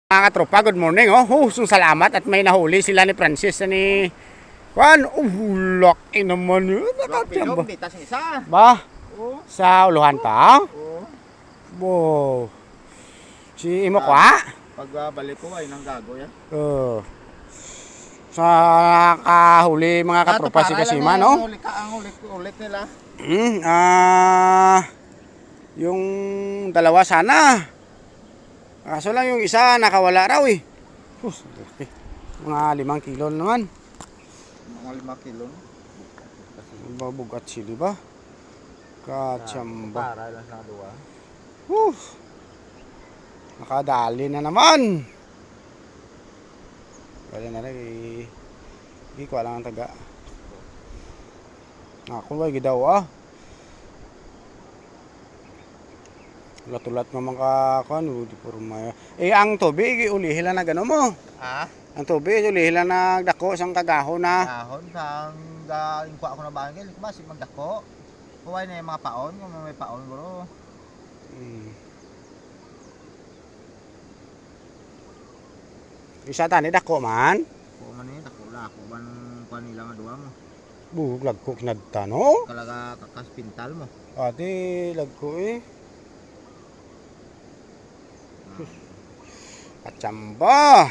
Mga katropa, good morning. Salamat at may nahuli sila ni Francis ni Juan. Laki naman yun. Bilog, dita sa isa. Ba? Oo. Sa uluhan pa? Oo. Bo. Si imo kwa? Pagbabalik ko ay nang gago yan. Sa kahuli mga katropa si Kasima, no? Ulit nila. Yung dalawa sana. Kaso lang yung isa nakawala raw eh. Mga 5 kilo naman. Mga 5 kilo. Babugat sili ba? Katsamba. Para lang sa duwa. Nakadali na naman. Kaya na rin hindi ko alam ang taga. Ako ba gidaw Tulat-tulat naman di porma. Ang tubig ulihila na gano mo. Ang tubig ulihila na dako sang kagahon na. Kahon sang galing ko ako na bangil, basi magdako. Kuway na yung mga paon, kung may paon bro. Isa tani dako man. Ko man ni dako la ko ban kanila nga duwa mo. Lagko kinadta no. Kalaga kakas pintal mo. Ate lagko Katsamba.